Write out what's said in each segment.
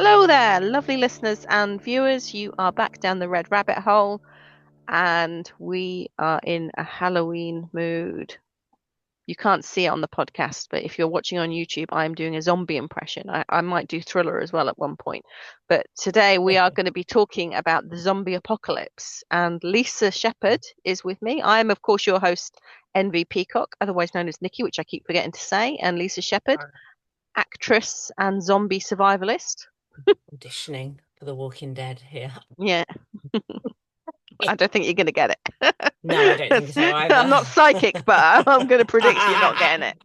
Hello there, lovely listeners and viewers. You are back down the red rabbit hole, and we are in a Halloween mood. You can't see it on the podcast, but if you're watching on YouTube, I'm doing a zombie impression. I might do thriller as well at one point. But today we are going to be talking about the zombie apocalypse, and Lisa Shepherd is with me. I am, of course, your host, NV Peacock, otherwise known as Nikki, which I keep forgetting to say, and Lisa Shepherd, actress and zombie survivalist. Auditioning for The Walking Dead here. Yeah. I don't think you're going to get No, I don't think so it. I'm either. not psychic, but I'm going to predict you're not getting it.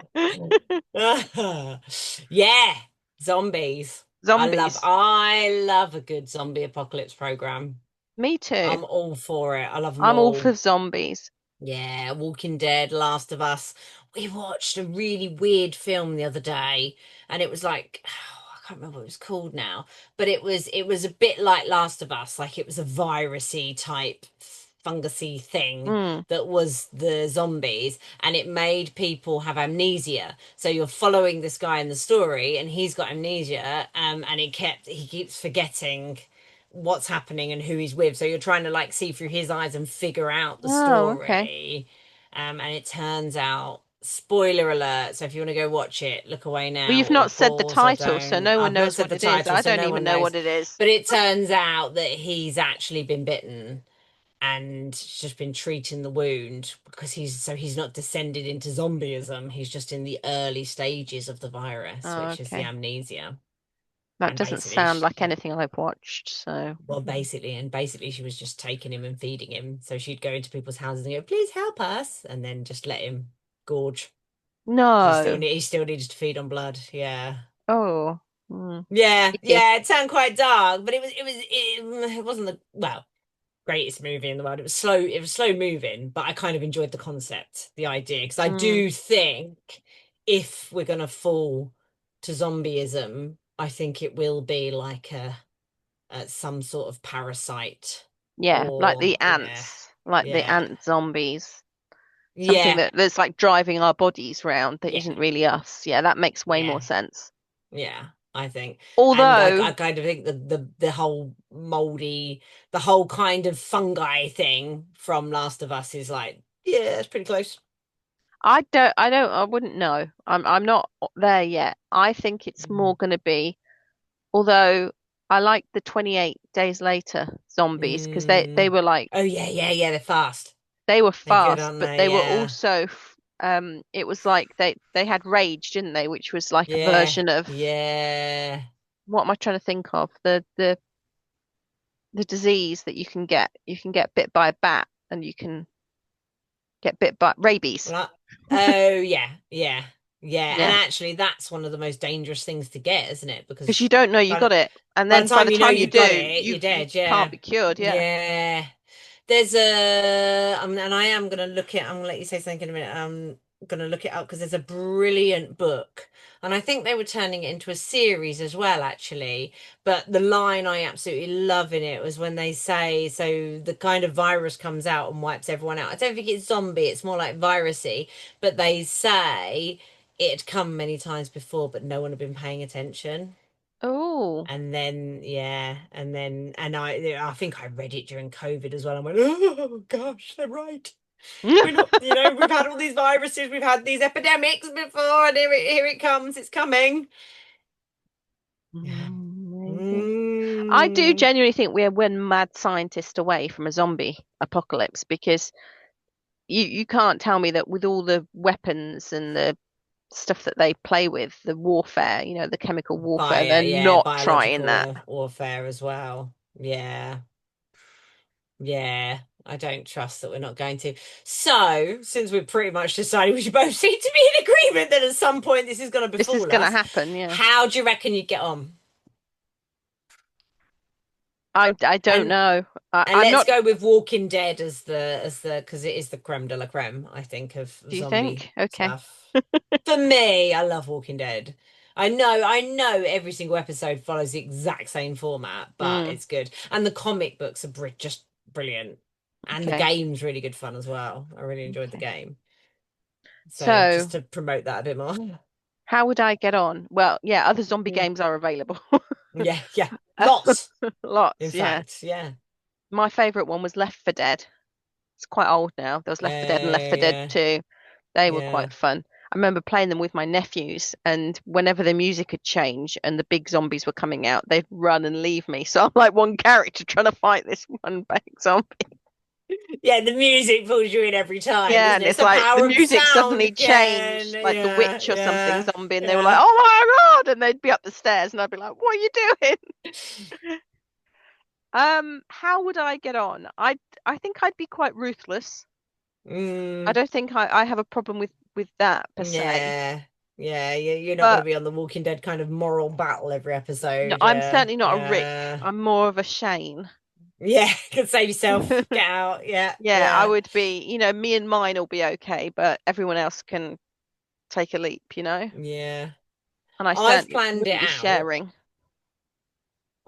Yeah, zombies. Zombies. I love a good zombie apocalypse program. Me too. I'm all for it. I love them I'm all for all. zombies. Yeah, Walking Dead, Last of Us. We watched a really weird film the other day, and it was like, I can't remember what it was called now, but it was a bit like Last of Us, like it was a virusy type fungusy thing Mm. that was the zombies, and it made people have amnesia. So you're following this guy in the story, and he's got amnesia, and he keeps forgetting what's happening and who he's with. So you're trying to like see through his eyes and figure out the Oh, okay. story. And it turns out, spoiler alert. So if you want to go watch it, look away Well, now you've or not said the pause or title, so don't. no one I've not knows said what the it is. title, I so don't no even one know knows. what it is. But it turns out that he's actually been bitten and just been treating the wound because he's not descended into zombieism. He's just in the early stages of the virus, Oh, which is the okay. amnesia. That And doesn't basically, sound like anything I've watched, so. well, basically, she was just taking him and feeding him. So she'd go into people's houses and go, "Please help us," and then just let him gorge because No. he still needed to feed on blood. Yeah, Oh. Mm. Icky. yeah. It turned quite dark, but it wasn't the greatest movie in the world. It was slow. It was slow moving, but I kind of enjoyed the concept, the idea, because I Mm. do think if we're gonna fall to zombieism, I think it will be like some sort of parasite Yeah, like or the ants, like the yeah, ant zombies. Something yeah, that's like driving our bodies round that yeah, isn't really us. Yeah, that makes way more yeah, sense. yeah, I think. And I Although kind of think the whole moldy, the whole kind of fungi thing from Last of Us is like, yeah, it's pretty close. I wouldn't know. I'm not there yet. I think it's more Mm. going to be, although I like the 28 days later zombies because they Mm. were like Oh yeah, yeah, yeah, they're fast. they were They're good, fast, aren't but they? they were Yeah. also it was like they had rage, didn't they? Which was like a Yeah. version of Yeah. what am I trying to think of? The disease that you can get. You can get bit by a bat and you can get bit by rabies. Well, oh yeah, yeah, yeah. And Yeah, actually, that's one of the most dangerous things to get, isn't it? because you Because don't know you by got the, it, and by the then by time the you know time you you've got do, it, you're you dead. can't Yeah, be cured. Yeah. yeah. There's a, and I am gonna look it. I'm gonna let you say something in a minute. I'm gonna look it up because there's a brilliant book, and I think they were turning it into a series as well, actually. But the line I absolutely love in it was when they say, so the kind of virus comes out and wipes everyone out. I don't think it's zombie, it's more like virusy, but they say it had come many times before, but no one had been paying attention. Oh. And then, yeah, and I think I read it during COVID as well. I went, oh gosh, they're right. We're not, we've had all these viruses, we've had these epidemics before, and here it comes, it's coming. Yeah. Maybe. I do Mm. genuinely think we're one mad scientist away from a zombie apocalypse because you can't tell me that with all the weapons and the stuff that they play with, the warfare, the chemical warfare, they're Yeah, not trying biological that. warfare as well. Yeah. Yeah, I don't trust that we're not going to. So, since we've pretty much decided we should both seem to be in agreement that at some point this is going to This is befall gonna us, happen, yeah. how do you reckon you'd get on? I don't And know. and I'm let's not. go with Walking Dead as the because it is the creme de la creme, I think, of Do you zombie think? Okay. stuff. For me, I love Walking Dead. I know every single episode follows the exact same format, but Mm, it's good. And the comic books are just brilliant. And the okay. game's really good fun as well. I really enjoyed the Okay. game. So just So, to promote that a bit more. how would I get on? Well, yeah, other zombie Mm. games are available. Yeah, yeah. Lots, in Lots, yeah. fact. Yeah. My favorite one was Left for Dead. It's quite old now. There was Left for Dead and Left for Dead Yeah, 2. They were yeah. quite fun. I remember playing them with my nephews, and whenever the music had changed and the big zombies were coming out, they'd run and leave me. So I'm like one character trying to fight this one big zombie. Yeah, the music pulls you in every time, Yeah, doesn't and it? It's it's the like the power of music sound suddenly again. changed, like the Yeah, witch or something yeah, zombie, and they were like, yeah. "Oh my God!" And they'd be up the stairs, and I'd be like, "What are you doing?" How would I get on? I think I'd be quite ruthless. I Mm, don't think I have a problem with that per se. yeah, yeah. You're not going to But be on the Walking Dead kind of moral battle every no, episode. I'm Yeah, certainly not a Rick. yeah, I'm more of a Shane. yeah. Can save yourself. Get out. Yeah, Yeah, I yeah, would be, me and mine will be okay, but everyone else can take a leap, yeah. And I I've certainly planned it wouldn't be out. sharing.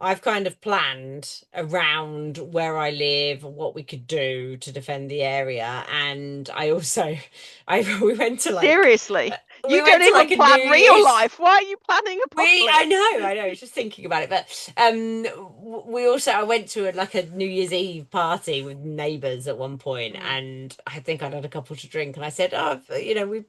I've kind of planned around where I live, what we could do to defend the area, and I also, I Seriously, we you don't went to even like a New plan real Year's. life. Why are you planning I apocalypse? know, I was just thinking about it, but we also I went to like a New Year's Eve party with neighbours at one point, Mm. and I think I'd had a couple to drink, and I said, "Oh,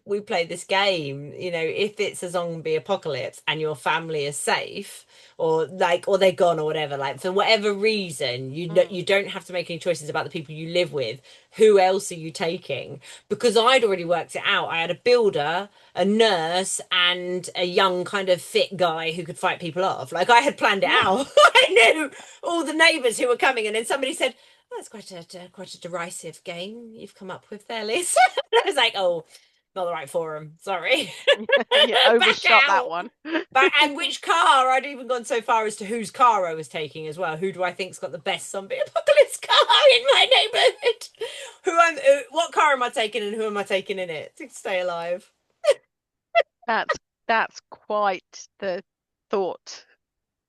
we played this game. If it's a zombie apocalypse and your family is safe, or they're gone or whatever, like for whatever reason, Mm. you don't have to make any choices about the people you live with. Who else are you taking? Because I'd already worked it out. I had a builder, a nurse, and a young kind of fit guy who could fight people off. Like I had planned it out. Nice. I knew all the neighbours who were coming, and then somebody said, "Oh, that's quite a derisive game you've come up with there, Liz." And I was like, "Oh, not the right forum. Sorry, You back overshot that out." one. But and which car? I'd even gone so far as to whose car I was taking as well. Who do I think's got the best zombie apocalypse car in my neighbourhood? What car am I taking, and who am I taking in it to stay alive? That's that's quite the thought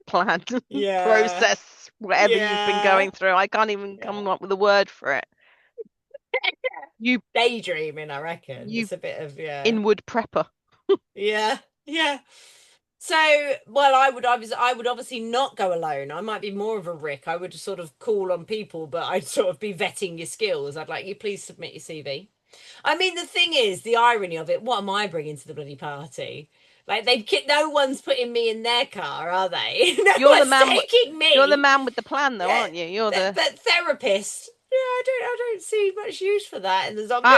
plan Yeah, process, whatever you've been yeah, going through. I can't even come yeah. up with a word for it. You Daydreaming, I reckon. you It's a bit of yeah, inward prepper. yeah, yeah. So, well, I would obviously not go alone. I might be more of a Rick. I would sort of call on people, but I'd sort of be vetting your skills. I'd like you please submit your CV. I mean, the thing is, the irony of it, what am I bringing to the bloody party? Like no one's putting me in their car, are they? No You're the one's man. taking You're the me. man with the plan, though, Yeah, aren't you? You're the. but therapist. Yeah, I don't see much use for that in the zombie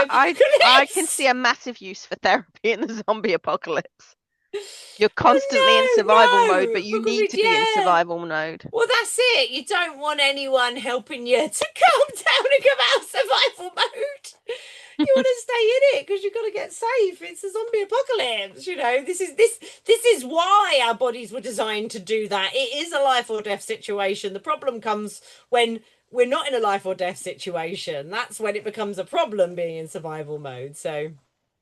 I can see apocalypse. a massive use for therapy in the zombie apocalypse. You're constantly in Oh survival mode, no, but no, you because need to be in yeah. survival mode. Well, that's it. You don't want anyone helping you to calm down and come out of survival mode. You want to stay in it because you've got to get safe. It's a zombie apocalypse. This is why our bodies were designed to do that. It is a life or death situation. The problem comes when we're not in a life or death situation. That's when it becomes a problem being in survival mode. So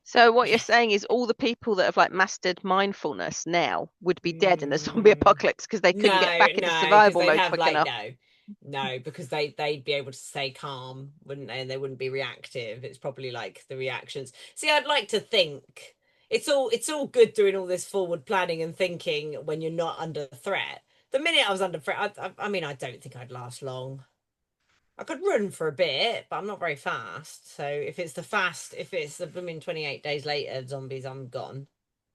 So what you're saying is all the people that have like mastered mindfulness now would be dead in the zombie mm, apocalypse because they couldn't get no, back into no, because survival they'd mode have quick like enough. no, because they'd be able to stay calm, wouldn't they? And they wouldn't be reactive. It's probably like the reactions. See, I'd like to think it's all good doing all this forward planning and thinking when you're not under threat. The minute I was under threat, I mean, I don't think I'd last long. I could run for a bit, but I'm not very fast. So if it's the blooming 28 days later, zombies, I'm gone.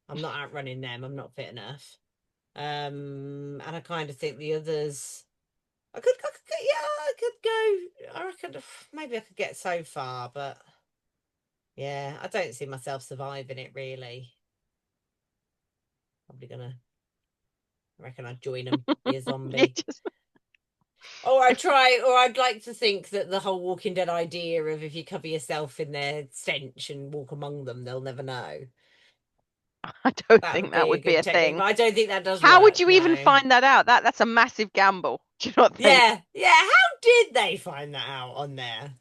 I'm not outrunning them. I'm not fit enough. And I kind of think the others. Yeah, I could go. I reckon maybe I could get so far, but yeah, I don't see myself surviving it really. Probably gonna. I reckon I'd join them, be a You zombie, just or I'd try, or I'd like to think that the whole Walking Dead idea of if you cover yourself in their stench and walk among them, they'll never know. I don't That think would that be a would be good a technique, thing. but I don't think that does How would work. you even No. find that out? That's a massive gamble. Do you not think? Yeah, yeah. How did they find that out on there?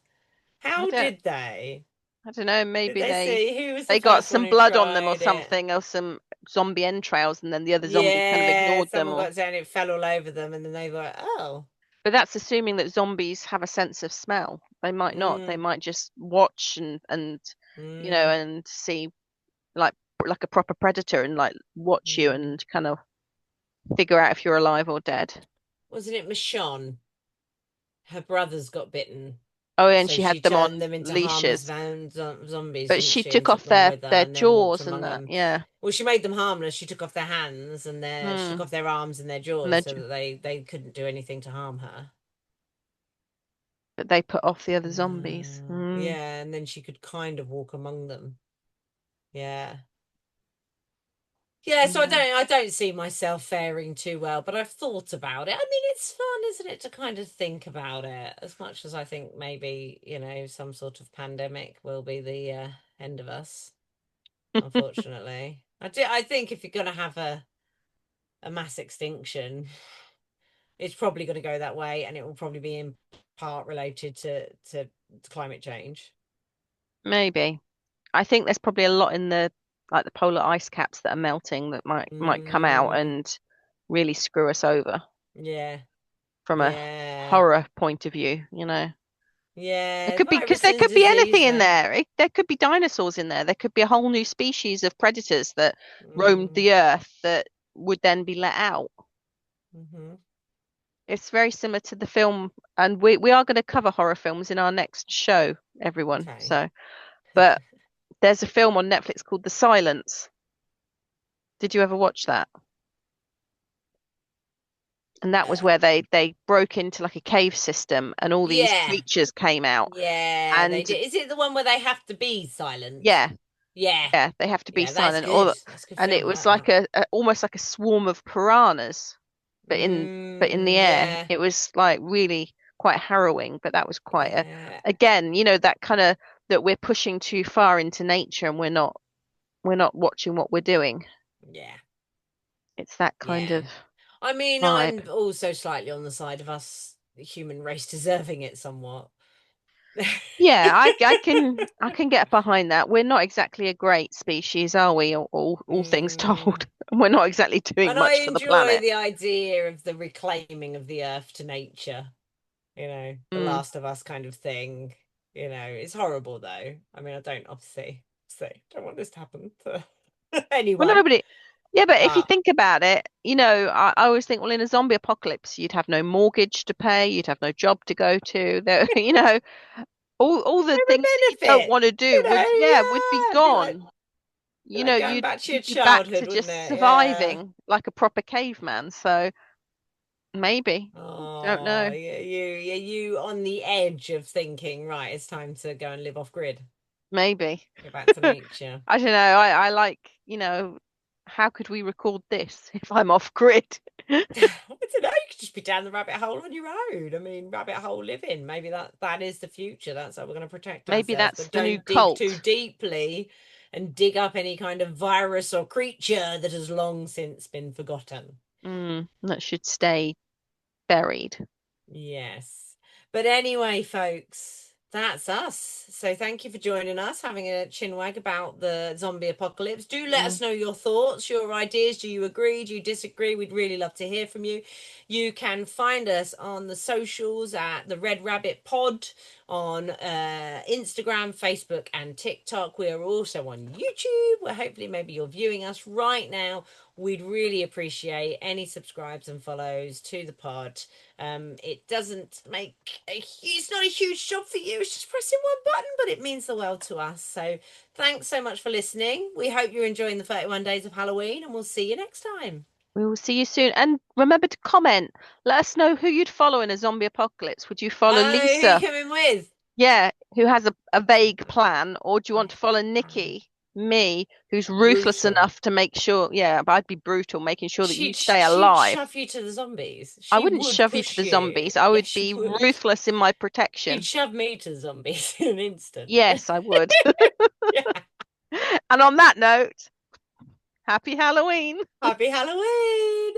I How don't did they? I don't know, Did maybe they they see who was the they got first one some who blood on them or tried it? something or some zombie entrails and then the other zombies kind of Yeah, ignored them someone or got down, it fell all over them, and then they were, oh, but that's assuming that zombies have a sense of smell. They might not. They mm, might just watch and mm, and see like a proper predator and like watch you mm. and kind of. figure out if you're alive or dead. Wasn't it Michonne? Her brothers got bitten. Oh, and So she had she them turned on them into harmless leashes, zombies, but didn't she she? And took took off them their with her their and then walked jaws and among that. them. Yeah. Well, she made them harmless. She took off their hands and she took Mm. off their arms and their And jaws they so that they couldn't do anything to harm her. but they put off the other zombies. Mm. Yeah, and then she could kind of walk among them. Yeah. Yeah, so Yeah. I don't see myself faring too well, but I've thought about it. I mean, it's fun, isn't it, to kind of think about it, as much as I think maybe, some sort of pandemic will be the end of us, unfortunately. I think if you're gonna have a mass extinction, it's probably gonna go that way, and it will probably be in part related to climate change. Maybe. I think there's probably a lot in the like the polar ice caps that are melting that might come out Mm, and really screw us over yeah, from a yeah, horror point of view, you know. There yeah. could be because Virus there and could be disease, anything in though. there. There could be dinosaurs in there. There could be a whole new species of predators that roamed Mm, the earth that would then be let out. hmm. It's very similar to the film, and we are going to cover horror films in our next show, everyone. Okay. So, but there's a film on Netflix called The Silence. Did you ever watch that? And that was Uh, where they broke into like a cave system, and all these yeah, creatures came out. yeah, they And did. Is it the one where they have to be silent? yeah, Yeah, yeah, they have to be yeah, that's silent. good. That's a good And it film. I was like like that. a almost like a swarm of piranhas, but in the air. Yeah, It was like really quite harrowing. But that was quite a yeah, again, that kind of that we're pushing too far into nature, and we're not watching what we're doing. yeah, It's that kind yeah. of I mean, vibe. I'm also slightly on the side of us, the human race, deserving it somewhat. Yeah, I can get behind that. We're not exactly a great species, are we? All things Mm. told, we're not exactly doing And I much for the enjoy planet. the idea of the reclaiming of the earth to nature. The Mm. Last of Us kind of thing. It's horrible though. I mean, I don't obviously say don't want this to happen to Well, anyone, nobody. Yeah, but if you but think about it, I always think, well, in a zombie apocalypse, you'd have no mortgage to pay, you'd have no job to go to. There, all the I'm things that you a don't benefit. want to do would be Yeah, it'd gone. be like going You'd back to your you'd be back childhood, to wouldn't just it? Yeah. surviving like a proper caveman. So maybe, don't Oh, know. you on the edge of thinking, right, it's time to go and live off grid, Maybe. go back to nature. I don't know. I like, how could we record this if I'm off grid? I don't know. You could just be down the rabbit hole on your own. I mean, rabbit hole living. Maybe that is the future. That's how we're going to protect Maybe ourselves. that's But the new don't dig too cult. deeply and dig up any kind of virus or creature that has long since been forgotten. That should stay buried. Yes. But anyway, folks, that's us. So thank you for joining us, having a chinwag about the zombie apocalypse. Do let Mm. us know your thoughts, your ideas. Do you agree? Do you disagree? We'd really love to hear from you. You can find us on the socials at the Red Rabbit Pod on Instagram, Facebook, and TikTok. We are also on YouTube, where hopefully maybe you're viewing us right now. We'd really appreciate any subscribes and follows to the pod. It doesn't it's not a huge job for you. It's just pressing one button, but it means the world to us. So thanks so much for listening. We hope you're enjoying the 31 days of Halloween, and we'll see you next time. We will see you soon. And remember to comment. Let us know who you'd follow in a zombie apocalypse. Would you follow Oh, who you Lisa? coming with? Yeah, who has a vague plan, or do you want to follow Nikki, me, who's ruthless Brutal. enough to make sure, yeah, but I'd be brutal, making sure that you stay She'd alive. shove you to the zombies. I She wouldn't would shove you to push the you. zombies. I Yes, would she be would. ruthless in my She'd protection. shove me to the zombies in an instant. Yes, I would. Yeah. And on that note, happy Halloween. Happy Halloween.